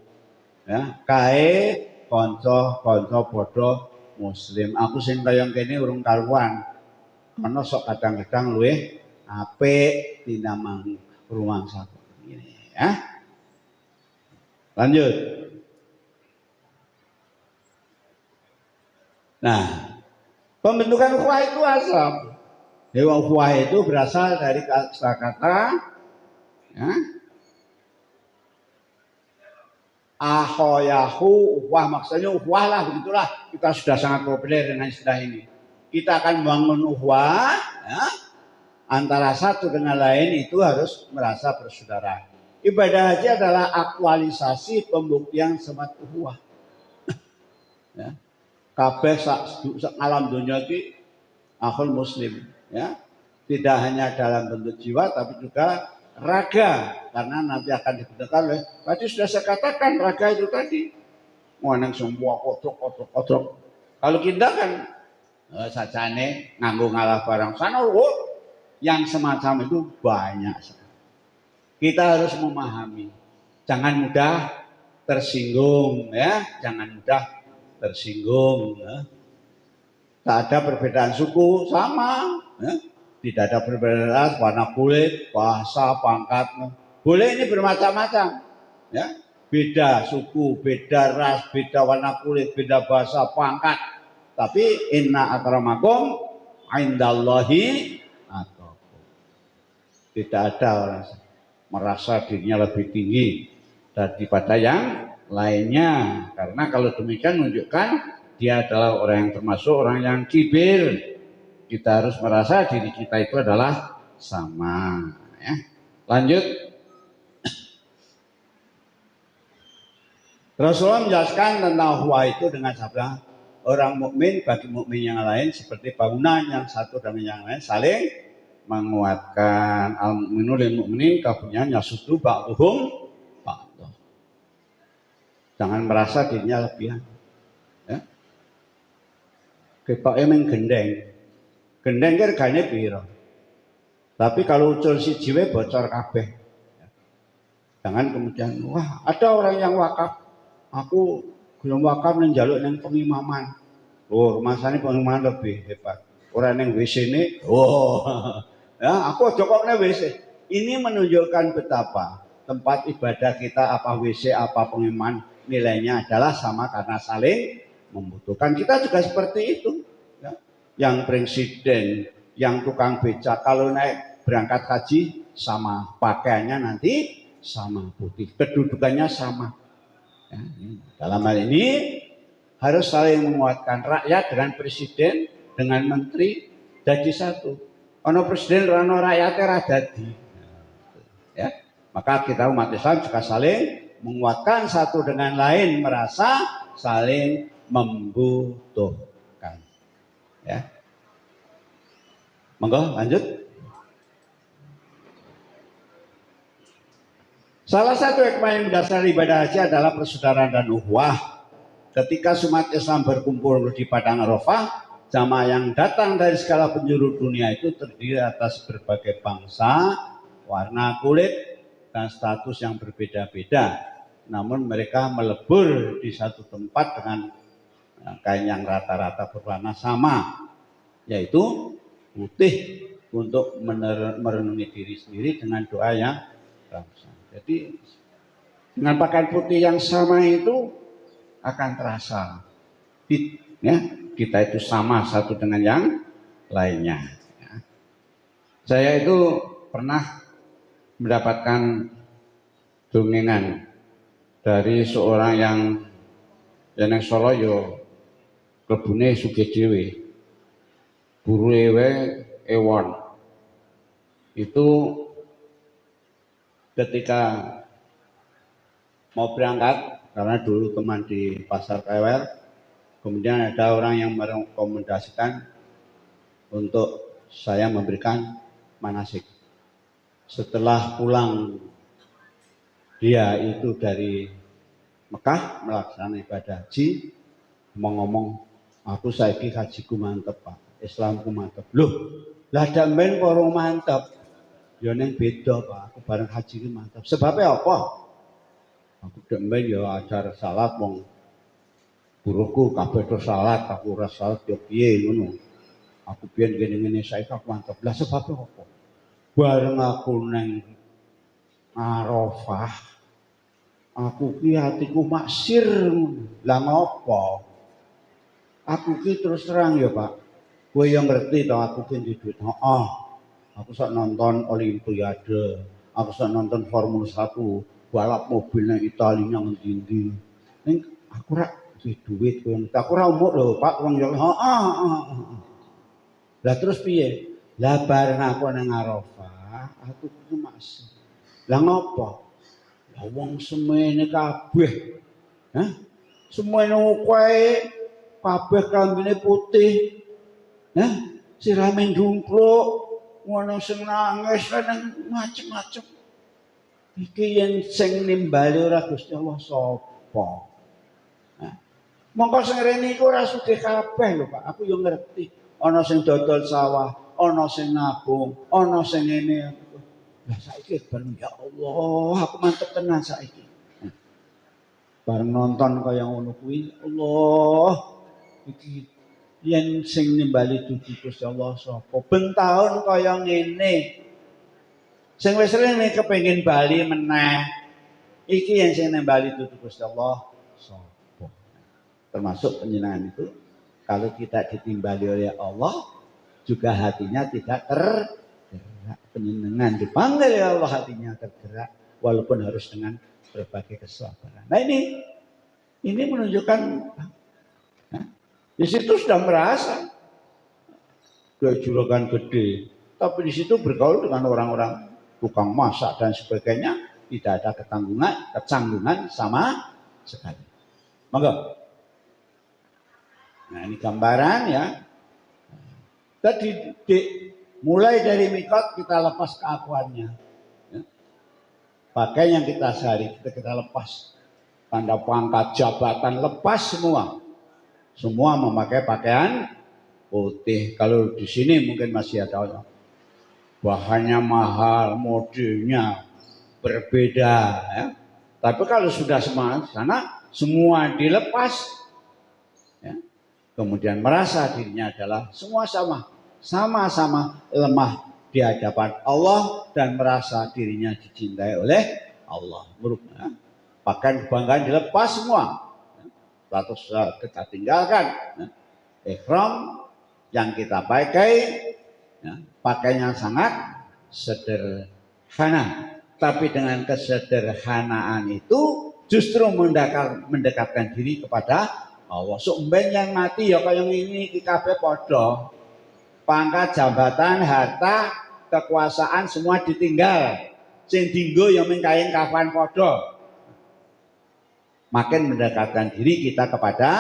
Ya, kae kanca-kanca padha muslim. Aku sing kaya kene urung karuan. Karena sok kadang-kadang luwih apik tinamang rumangsa ngene ya. Lanjut. Nah, pembentukan ukhuwah itu asal. Dewa ukhuwah itu berasal dari kata ya, ahoyahu ukhuwah, maksudnya ukhuwah lah begitulah. Kita sudah sangat populer dengan istilah ini. Kita akan membangun ukhuwah ya, antara satu dengan lain itu harus merasa bersaudara. Ibadah haji adalah aktualisasi pembuktian semat ukhuwah. Ya. Kabeh sak alam dunia iki akhul muslim ya. Tidak hanya dalam bentuk jiwa tapi juga raga, karena nanti akan dibentukkan oleh tadi sudah saya katakan raga itu tadi nang semua kotrok. Kalau kita kan sajane nganggo ngalah barang sana yang semacam itu banyak sekali. Kita harus memahami, jangan mudah tersinggung ya, jangan mudah tersinggung ya. Tak ada perbedaan suku sama ya. Tidak ada perbedaan ras, warna kulit, bahasa, pangkat. Boleh ini bermacam-macam ya. Beda suku, beda ras, beda warna kulit, beda bahasa, pangkat. Tapi inna akramakum indallahi atqakum. Tidak ada orang merasa dirinya lebih tinggi daripada yang lainnya, karena kalau demikian menunjukkan dia adalah orang yang termasuk orang yang kibir. Kita harus merasa diri kita itu adalah sama ya. Lanjut. Rasulullah menjelaskan tentang ukhuwah itu dengan sabda, orang mukmin bagi mukmin yang lain seperti bangunan yang satu dengan yang lain saling menguatkan. Al-mu'minu lil mu'minin kabunyan yasuddu ba'duhum. Jangan merasa dirinya lebihan. Ya. Kita emang gendeng kan regane piro. Tapi kalau ucul si jiwe bocor kabeh. Jangan kemudian wah ada orang yang wakaf, aku belum wakaf ning njaluk ning pengimaman. Oh, masane pengimaman lebih hebat. Orang yang WC ini, ya aku jokoknya WC. Ini menunjukkan betapa tempat ibadah kita apa WC apa pengimaman nilainya adalah sama karena saling membutuhkan. Kita juga seperti itu ya. Yang presiden, yang tukang becak kalau naik berangkat haji sama, pakaiannya nanti sama putih, kedudukannya sama ya. Dalam hal ini harus saling menguatkan rakyat dengan presiden, dengan menteri jadi satu. Ono presiden rano rakyatnya radadi ya. Maka kita umat Islam juga saling menguatkan satu dengan lain, merasa saling membutuhkan. Ya. Monggo lanjut. Salah satu hikmah yang mendasari ibadah haji adalah persaudaraan dan ukhuwah. Ketika umat Islam berkumpul di padang Arafah, jamaah yang datang dari segala penjuru dunia itu terdiri atas berbagai bangsa, warna kulit, dan status yang berbeda-beda. Namun mereka melebur di satu tempat dengan kain yang rata-rata berwarna sama, yaitu putih, untuk merenungi diri sendiri dengan doa yang ramah. Jadi dengan pakaian putih yang sama itu akan terasa ya, kita itu sama satu dengan yang lainnya ya. Saya itu pernah mendapatkan dongengan dari seorang yang Solo yo klebune sugih dhewe. Buruwe ewon. Itu ketika mau berangkat, karena dulu teman di Pasar Klewer, Kemudian ada orang yang merekomendasikan untuk saya memberikan manasik. Setelah pulang dia itu dari Mekah melaksanakan ibadah haji, ngomong, aku saiki hajiku mantep Pak, Islamku mantep. Loh, lah damben karo mantep. Ya ning beda Pak, aku bareng haji ki mantep. Sebabnya apa? Aku damben ya ajar salat wong buruhku kabeh terus salat, aku ora salat ya piye ngono. Aku biyen ngene-ngene saiki aku mantep. Lah sebabnya apa? Bareng aku neng Arafah, aku ki hatiku maksir. Lah ngopo? Aku ki terus terang ya Pak. Kowe yang ngerti tau aku ki ndek duit. Heeh. Aku sok nonton Olimpiade. Aku sok nonton Formula 1, balap mobil nang Italia nang ndi-ndi. Ning aku ora duwe duit kowe. Aku ora umuk lho Pak, wong yo heeh. Lah terus piye? Lah bareng aku nang Arafah, aku ki maksir. Lah ngopo? Lah wong semene kabeh. Hah? Semene kowe kabeh klambine putih. Hah? Sirame ndungkluk, ngono sing nangis nang macem-macem. Iki yen sing nimbali ora Gusti Allah sapa? Hah? Mongko sing rene iku ora sugih kabeh lho Pak. Aku yo ngerti. Ana sing dodol sawah, ana sing nabung, ana sing ngene. Lah saiki ben ya Allah, aku mantep tenan saiki. Bareng nonton kaya ngono kuwi, Allah iki yen sing nimbali dudu Gusti Allah sapa? Ben taun kaya ngene. Sing wis rene kepengin bali meneh. Iki yang sing nimbali dudu Gusti Allah sapa? Termasuk penyenangan itu kalau kita ditimbali oleh Allah juga hatinya tidak tergerak. Penyenangan dipanggil oleh Allah hatinya tergerak walaupun harus dengan berbagai kesabaran. Nah ini menunjukkan di situ sudah merasa juragan gede, tapi di situ bergaul dengan orang-orang tukang masak dan sebagainya, tidak ada kecanggungan sama sekali. Monggo. Nah ini gambaran ya. Tadi mulai dari mikot kita lepas keakuannya. Ya. Pakai yang kita sehari kita lepas. Tanda pangkat jabatan lepas semua. Semua memakai pakaian putih. Kalau di sini mungkin masih ada bahannya mahal, modelnya berbeda. Ya. Tapi kalau sudah sana semua dilepas. Kemudian merasa dirinya adalah semua sama-sama lemah di hadapan Allah dan merasa dirinya dicintai oleh Allah. Pakaian kebanggaan dilepas semua. Lalu kita tinggalkan ihram yang kita pakai, pakainya sangat sederhana. Tapi dengan kesederhanaan itu justru mendekatkan diri kepada Allah. Sumben yang mati ya kaya ini kabeh padha. Pangkat, jabatan, harta, kekuasaan semua ditinggal. Sing dinggo ya mung kain kafan padha. Makin mendekatkan diri kita kepada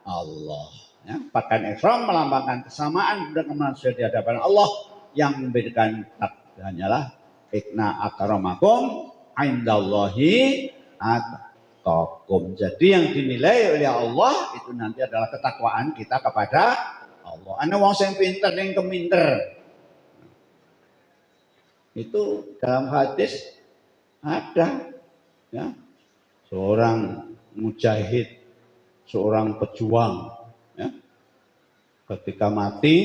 Allah. Ya, pakaian ihram melambangkan kesamaan dan kemanusiaan di hadapan Allah yang membedakan hanyalah ikna akramakum indallahi atqakum. Jadi yang dinilai oleh Allah itu nanti adalah ketakwaan kita kepada Allah. Ana wong sing pinter ning keminter. Itu dalam hadis ada ya. Seorang mujahid, seorang pejuang ya. Ketika mati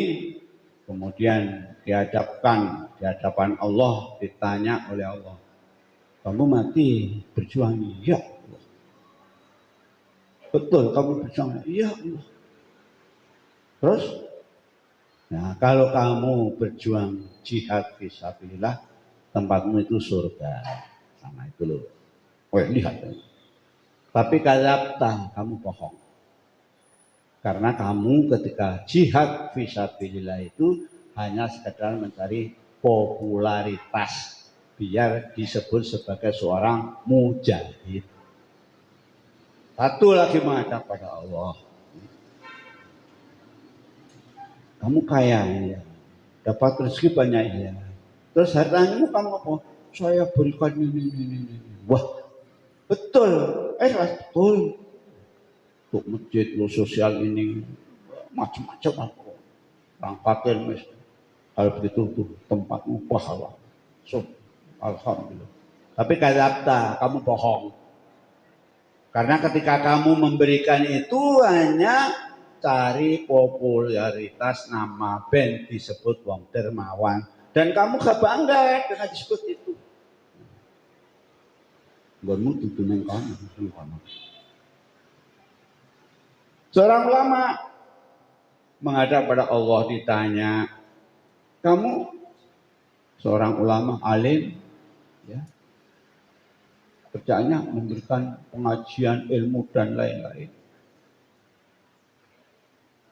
kemudian dihadapkan di hadapan Allah, ditanya oleh Allah, kamu mati berjuang? Iya. Betul, kamu berjuang? Iya Allah. Terus, nah kalau kamu berjuang jihad fisabilillah, tempatmu itu surga. Sama itu loh. Wah lihat. Tapi kadzabta, kamu bohong. Karena kamu ketika jihad fisabilillah itu hanya sekedar mencari popularitas biar disebut sebagai seorang mujahid. Satu lagi menghadap pada Allah. Kamu kaya ya, dapat rezeki banyak ya. Terus hartamu kamu apa? Saya berikan ini. Wah, betul. Betul. Untuk masjid lo sosial ini macam-macam aku. Orang fakir mis. Kalau begitu tuh tempatmu pahala. So, alhamdulillah. Tapi kata kamu bohong. Karena ketika kamu memberikan itu hanya cari popularitas, nama band disebut Wong Dermawan. Dan kamu gak bangga dengan disebut itu. Gonmu tutunin kamu. Seorang ulama menghadap pada Allah ditanya, kamu seorang ulama alim, ya, kerjanya memberikan pengajian ilmu dan lain-lain.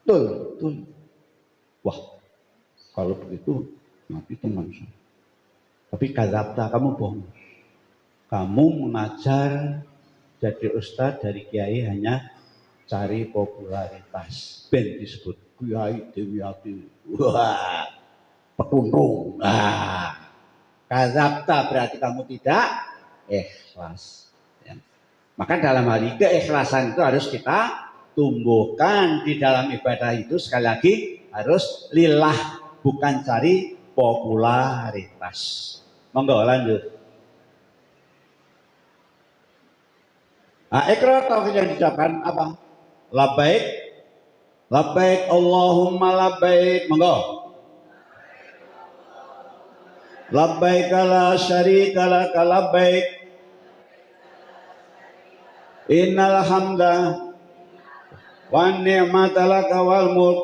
Betul. Wah, kalau begitu nanti teman saya. Tapi kadzabta, kamu bohong. Kamu mengajar jadi ustadz dari kiai hanya cari popularitas. Ben disebut Kiai Dewiati. Wah, petuntung. Kadzabta berarti kamu tidak ikhlas. Ya. Maka dalam hal ini keikhlasan itu harus kita tumbuhkan di dalam ibadah itu. Sekali lagi harus lillah, bukan cari popularitas. Monggo lanjut. Ikrar tauhid yang diucapkan apa? Labbaik, labbaik Allahumma labbaik. Monggo. Labbaik la syarika laka labbaik. Innal hamda wa ni'mata laka wal mulk.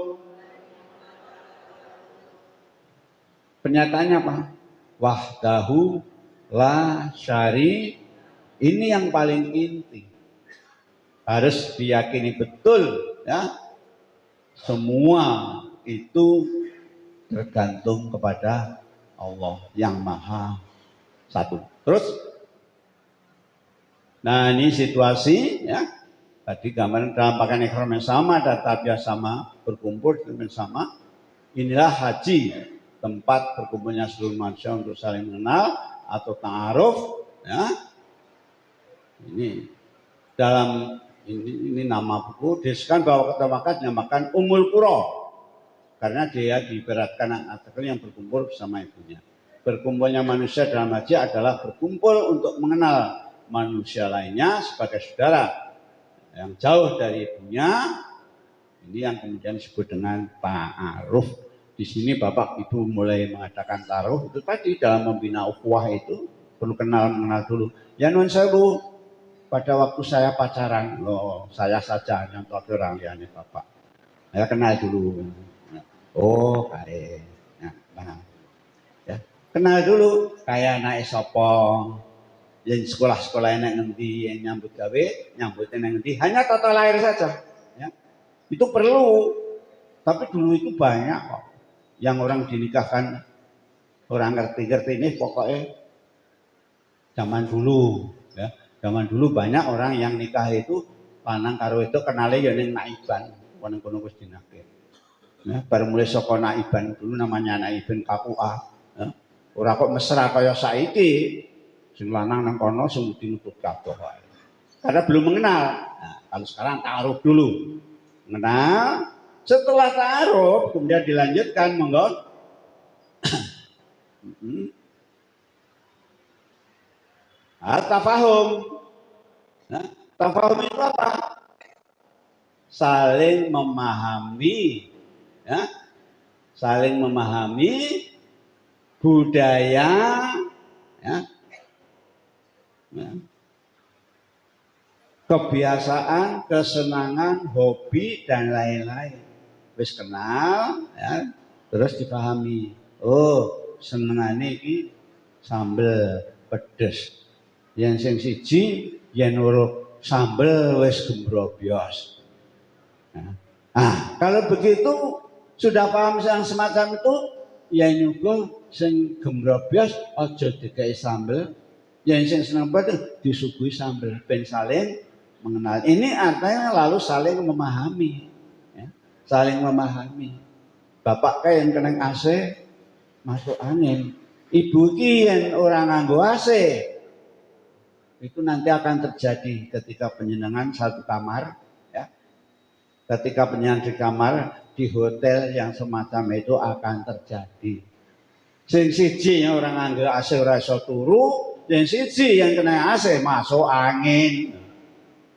Pernyataannya apa? Wahdahu la syari. Ini yang paling inti. Harus diyakini betul, ya. Semua itu tergantung kepada Allah yang Maha Satu. Terus, nah ini situasi, ya. Tadi gambaran dalam pakaian ihram yang sama dan tabiat sama, berkumpul dengan sama. Inilah haji, tempat berkumpulnya seluruh manusia untuk saling mengenal atau ta'aruf, ya. Ini dalam ini nama buku disebutkan bahwa kota Makkah dinamakan Ummul Qura karena dia diibaratkan anak kecil yang berkumpul bersama ibunya. Berkumpulnya manusia dalam haji adalah berkumpul untuk mengenal manusia lainnya sebagai saudara yang jauh dari ibunya. Ini yang kemudian disebut dengan ta'aruf. Di sini Bapak Ibu mulai mengadakan ta'aruf itu tadi dalam membina ukhuwah itu perlu mengenal dulu. Ya nun sewu. Pada waktu saya pacaran, loh, saya saja nyontoh orang liane Bapak. Saya kenal dulu. Oh, kayak, ya. Kenal dulu, kayak naik sopong, yang sekolah-sekolah enak nanti, yang nyambut gawe, nyambutnya nanti, hanya tata lahir saja. Ya. Itu perlu, tapi dulu itu banyak kok. Yang orang dinikahkan, orang ngerti-ngerti ini pokoknya zaman dulu. Ya. Zaman dulu banyak orang yang nikah itu lanang karo itu kenalnya ya ning naiban, kono wis dinakir. Ya, baru mulai saka naiban dulu namanya naiban KUA. Ya. Ora kok mesra kaya saiki. Sing lanang nang kono sing dinutut kabeh wae. Karena belum mengenal. Nah, kalau sekarang taruh dulu. Mengenal, setelah taruh kemudian dilanjutkan monggo. Tafahum. Nah, tafahum itu apa? Saling memahami, ya, saling memahami budaya, ya, ya, kebiasaan, kesenangan, hobi dan lain-lain. Wis kenal, ya, terus dipahami. Oh, senengane iki sambel pedes. Yang sing siji yen ora sambel wis gembrobyos. Nah, kalau begitu sudah paham yang semacam itu, ya nyuguh sing gembrobyos aja dikai sambel, yang sing seneng pedes disuguhi sambel ben saling mengenal. Ini artinya lalu saling memahami, ya, saling memahami. Bapak yang kena AC masuk angin. Ibu yang orang nganggo AC. Itu nanti akan terjadi ketika penjenengan satu kamar, ya. Ketika penjenengan di kamar di hotel yang semacam itu akan terjadi. Sing siji yang orang nganggo AC ora iso turu, sing siji yang kena AC masuk angin.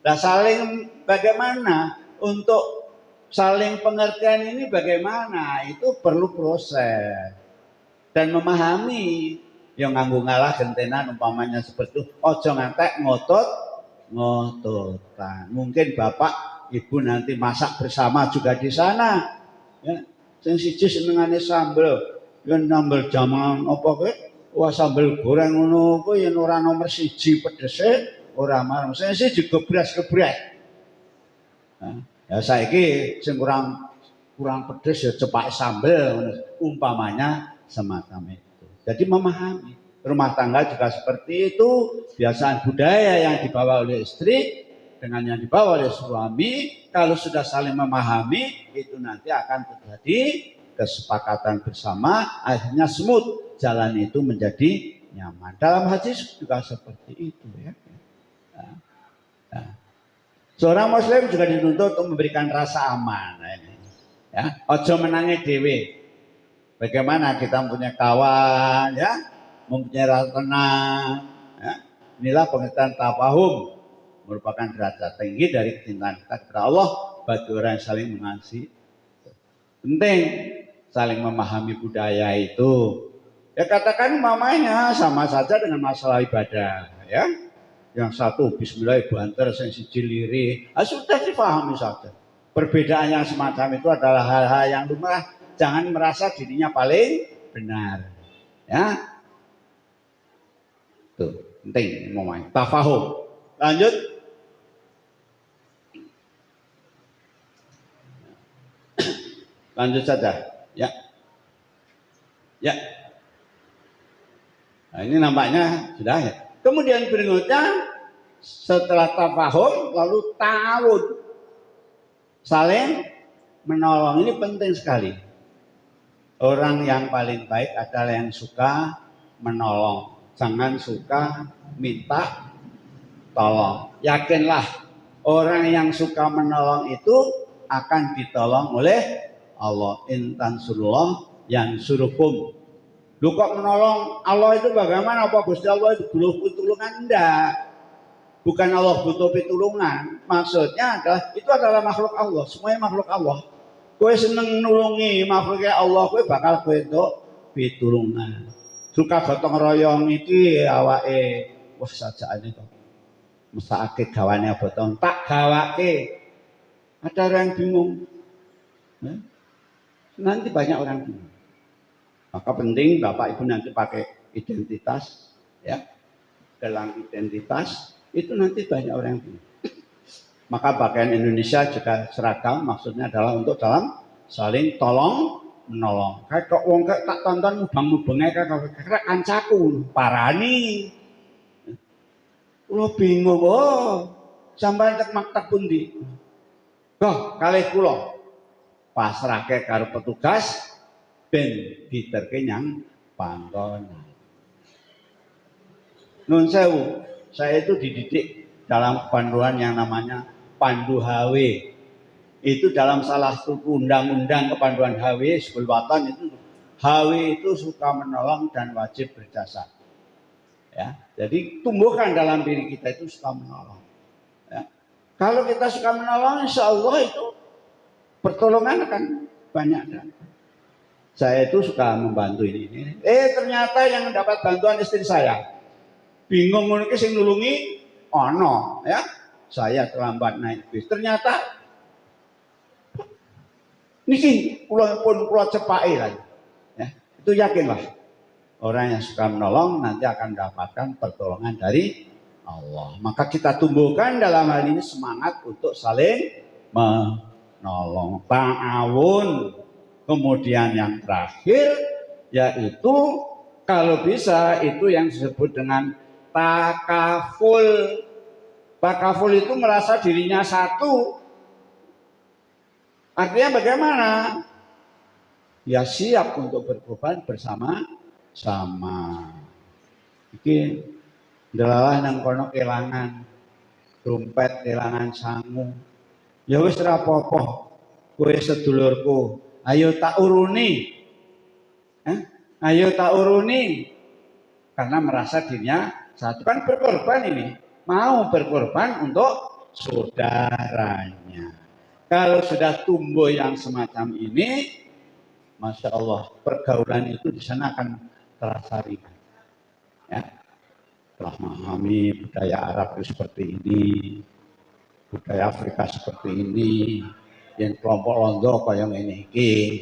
Nah, saling bagaimana untuk saling pengertian ini bagaimana? Itu perlu proses dan memahami. Yang nganggo ngalah gentenan umpamanya seperti itu, ojo ngantek ngotot-ngototan. Mungkin bapak ibu nanti masak bersama juga di sana. Ya, sing siji senengane sambel, yen sambel jaman apa kowe? Wah sambel goreng ngono kuwi yen ora nomor 1 pedese ora marem. Sing siji gebras-gebras. Nah, ya saiki sing kurang pedes ya cepak sambel umpamanya semacam itu. Jadi memahami. Rumah tangga juga seperti itu. Kebiasaan budaya yang dibawa oleh istri dengan yang dibawa oleh suami. Kalau sudah saling memahami, itu nanti akan terjadi kesepakatan bersama. Akhirnya smooth. Jalan itu menjadi nyaman. Dalam hadis juga seperti itu. Ya. Nah. Seorang muslim juga dituntut untuk memberikan rasa aman. Nah, ini. Ya. Ojo menangi dewe. Bagaimana kita mempunyai kawan, ya, mempunyai rasa tenang. Ya. Inilah pengertian tafahum, merupakan derajat tinggi dari kecintaan kita kepada Allah bagi orang yang saling mengasihi. Penting saling memahami budaya itu. Ya katakan mamanya sama saja dengan masalah ibadah, ya. Yang satu Bismillah ibu antar sensiji liri, sudah difahami saja. Perbedaan yang semacam itu adalah hal-hal yang lumrah. Jangan merasa dirinya paling benar, ya. Tuh penting ngomong. Tafahum. Lanjut. Lanjut saja, ya. Ya. Nah, ini nampaknya sudah ya. Kemudian berikutnya setelah tafahum lalu ta'awun. Saling menolong ini penting sekali. Orang yang paling baik adalah yang suka menolong. Jangan suka minta tolong. Yakinlah orang yang suka menolong itu akan ditolong oleh Allah. In tansurullah yansurukum. Lu kok menolong Allah itu bagaimana? Apa Gusti Allah itu butuh pertolongan? Enggak. Bukan Allah butuh pertolongan. Maksudnya adalah itu adalah makhluk Allah. Semuanya makhluk Allah. Kowe seneng nulungi makhluknya Allah, kowe bakal kowe entuk pitulungan. Suka gotong royong iki awake wah sajane to. Mesake gawane botong tak gawake. Ada orang bingung. Nanti banyak orang bingung. Maka penting Bapak Ibu nanti pakai identitas, ya. Dalam identitas itu nanti banyak orang bingung. Maka pakaian Indonesia juga seragam, maksudnya adalah untuk dalam saling tolong menolong. Kayak kok wong tak tonton mubang-mubenge kayak kancaku parani. Kula bingung, sampeyan tek maktab pundi? Kok kalih kula pasrahke karo petugas ben diterke nyang panggonan. Nun sewu, saya itu dididik dalam panduan yang namanya Pandu HW. Itu dalam salah satu undang-undang kepanduan HW Sebelwatan itu HW itu suka menolong dan wajib berjasa. Ya, jadi tumbuhkan dalam diri kita itu suka menolong. Ya. Kalau kita suka menolong, insya Allah itu pertolongan akan banyak. Saya itu suka membantu ini. Ternyata yang mendapat bantuan istri saya. Bingung ngene sing nulungi ono, ya. Saya terlambat naik bis. Ternyata niki kula cepake lagi. Ya, itu yakinlah. Orang yang suka menolong nanti akan mendapatkan pertolongan dari Allah. Maka kita tumbuhkan dalam hal ini semangat untuk saling menolong. Ta'awun. Kemudian yang terakhir yaitu kalau bisa itu yang disebut dengan takaful. Takaful itu merasa dirinya satu. Artinya bagaimana? ya siap untuk berkorban bersama-sama. Iki ndelalah nang kono kelangan dompet, kelangan sangu. Ya wis ora apa-apa. Kowe sedulurku, ayo tak uruni. Ayo tak uruni. Karena merasa dirinya satu, kan berkorban ini. Mau berkorban untuk saudaranya. Kalau sudah tumbuh yang semacam ini, Masya Allah, pergaulan itu di sana akan terasa ringan. Ya, telah memahami budaya Arab itu seperti ini, budaya Afrika seperti ini, yang kelompok londo kayak ini,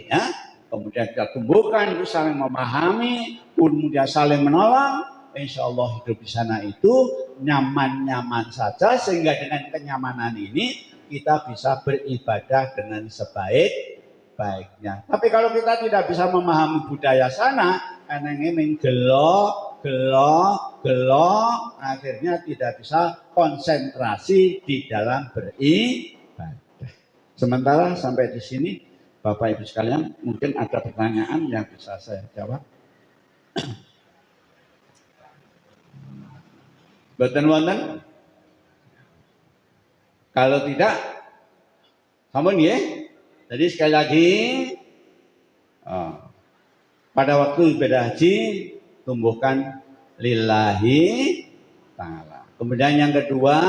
ya. Kemudian kita tumbuhkan itu saling memahami, kemudian saling menolong. Insya Allah hidup di sana itu nyaman-nyaman saja, sehingga dengan kenyamanan ini kita bisa beribadah dengan sebaik-baiknya. Tapi kalau kita tidak bisa memahami budaya sana, karena ini gelo, akhirnya tidak bisa konsentrasi di dalam beribadah. Sementara sampai di sini, Bapak Ibu sekalian, mungkin ada pertanyaan yang bisa saya jawab. Boten wonten? Kalau tidak, sampun ya. Jadi sekali lagi, pada waktu ibadah haji tumbuhkan lillahi ta'ala. Kemudian yang kedua,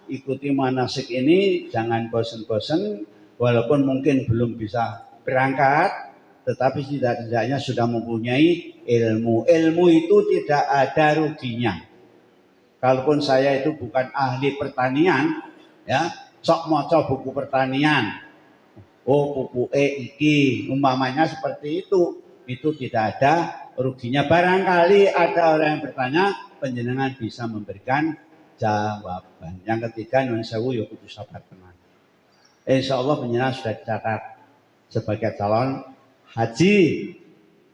ikuti manasik ini, jangan bosan-bosan, walaupun mungkin belum bisa berangkat, tetapi setidaknya sudah mempunyai ilmu. Ilmu itu tidak ada ruginya. Kalaupun saya itu bukan ahli pertanian, ya, sok maca buku pertanian. Oh, buku iki, umpamanya seperti itu tidak ada ruginya. Barangkali ada orang yang bertanya, panjenengan bisa memberikan jawaban. Yang ketiga, nuwun sewu ya kudu sabar tenan. Insya Allah panjenengan sudah dicatat sebagai calon haji.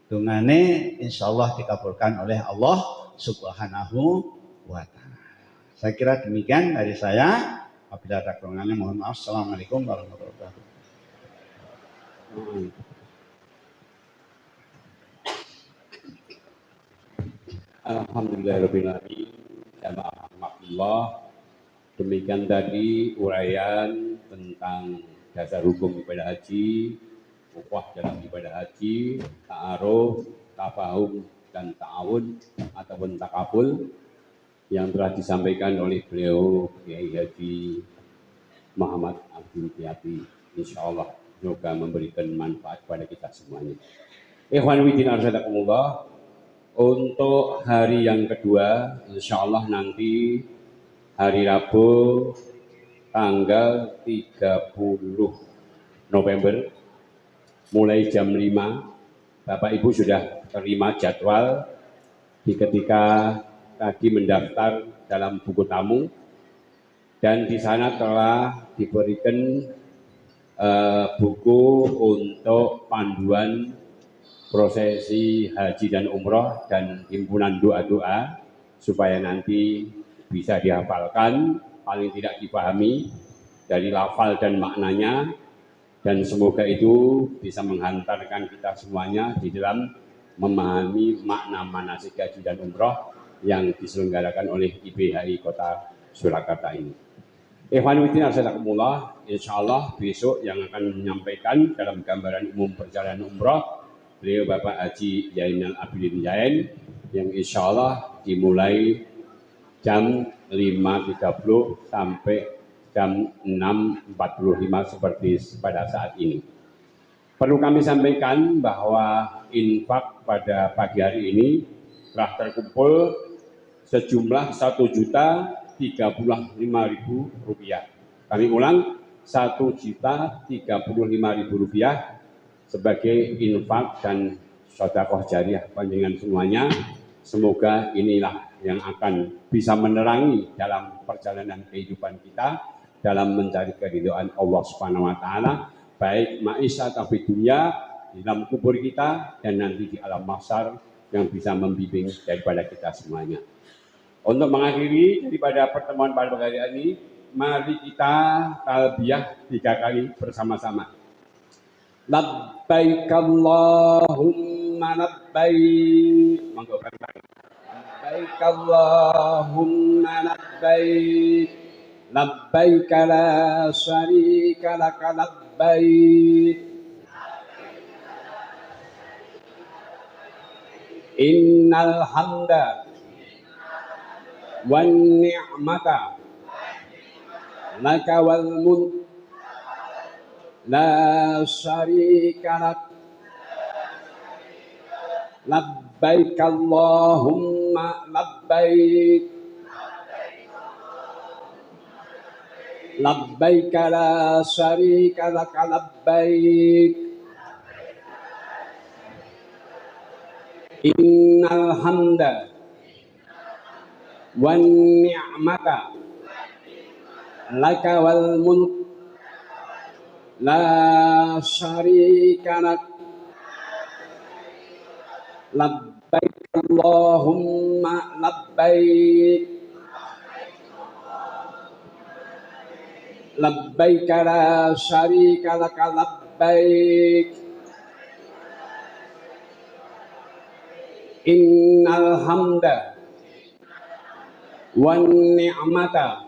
Dungane insya Allah dikabulkan oleh Allah Subhanahu wa ta'ala. Saya kira demikian dari saya. Apabila ada kekurangannya mohon maaf. Assalamualaikum warahmatullahi wabarakatuh. Alhamdulillahirrahmanirrahim. Alhamdulillah. Demikian tadi uraian tentang dasar hukum ibadah haji, ukhuwah dalam ibadah haji, ta'aruf, tafahum, dan ta'awun ataupun takabul yang telah disampaikan oleh beliau Kiai Haji Muhammad Abdul Tiyati. Insyaallah semoga memberikan manfaat kepada kita semuanya. Ikhwan fillah arsyadakumullah. Untuk hari yang kedua, insyaallah nanti hari Rabu tanggal 30 November mulai jam 5. Bapak Ibu sudah terima jadwal di ketika tadi mendaftar dalam buku tamu, dan di sana telah diberikan buku untuk panduan prosesi haji dan umroh dan himpunan doa-doa supaya nanti bisa dihafalkan, paling tidak dipahami dari lafal dan maknanya, dan semoga itu bisa menghantarkan kita semuanya di dalam memahami makna manasik haji dan umroh yang diselenggarakan oleh IBHI Kota Surakarta ini. Ikhwan fillah arsyadakumullah, insyaallah besok yang akan menyampaikan dalam gambaran umum perjalanan umroh beliau Bapak Haji Zainal Abidin Zain, yang insyaallah dimulai jam 5.30 sampai jam 6.45 seperti pada saat ini. Perlu kami sampaikan bahwa infak pada pagi hari ini telah terkumpul sejumlah Rp1.035.000. Kami ulang, Rp1.035.000 sebagai infak dan sedekah jariah panjenengan semuanya. Semoga inilah yang akan bisa menerangi dalam perjalanan kehidupan kita dalam mencari keridhaan Allah Subhanahu wa taala, baik maisha atau dunia di dalam kubur kita dan nanti di alam mahsyar, yang bisa membimbing daripada kita semuanya. Untuk mengakhiri daripada pertemuan pada pagi hari ini, mari kita talbiyah 3 kali bersama-sama. Labbaik Allahumma labbaik. Monggo bareng-bareng. Labbaik Allahumma labbaik. Labbaik la syarika laka labbaik. Innal hamda wan ni'mata laka wal mulk la syarika lak. Labbaik Allahumma labbaik. Labbaik la syarika laka labbaik. Innal hamda wan ni'mata laka wal mulk la syarika lak. Labbaik Allahumma labbaik. Labbaik la syarika laka labbaik. Innal hamda wan ni'mata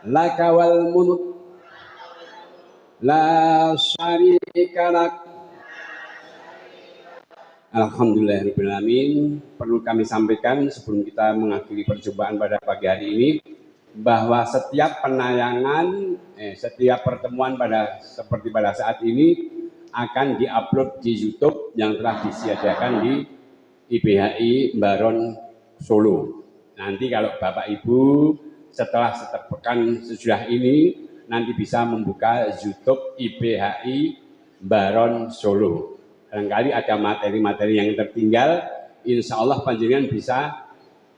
laka wal mulk la syarika lak. Alhamdulillahirabbil alamin. Perlu kami sampaikan sebelum kita mengakhiri perjumpaan pada pagi hari ini bahwa setiap penayangan, setiap pertemuan seperti pada saat ini akan diupload di YouTube yang telah disediakan di IPHI Baron Solo. Nanti kalau Bapak Ibu setelah seterpekan sesudah ini nanti bisa membuka YouTube IPHI Baron Solo. Barangkali ada materi-materi yang tertinggal, insya Allah panjenengan bisa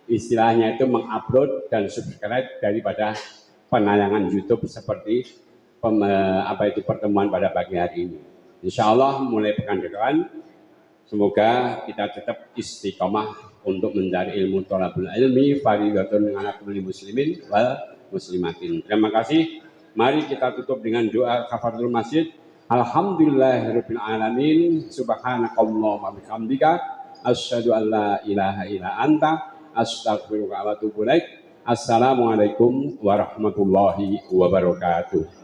istilahnya itu mengupload dan subscribe daripada penayangan YouTube seperti pertemuan pada pagi hari ini. Insya Allah mulai pekan depan, semoga kita tetap istiqomah untuk mencari ilmu thalabul ilmi fardhatun 'ala kulli muslimin wal muslimatin. Terima kasih. Mari kita tutup dengan doa kafaratul masjid. Alhamdulillahirabbil alamin. Subhanakallahumma wa bihamdika asyhadu an la ilaha illa anta astaghfiruka wa atubu ilaik. Assalamualaikum warahmatullahi wabarakatuh.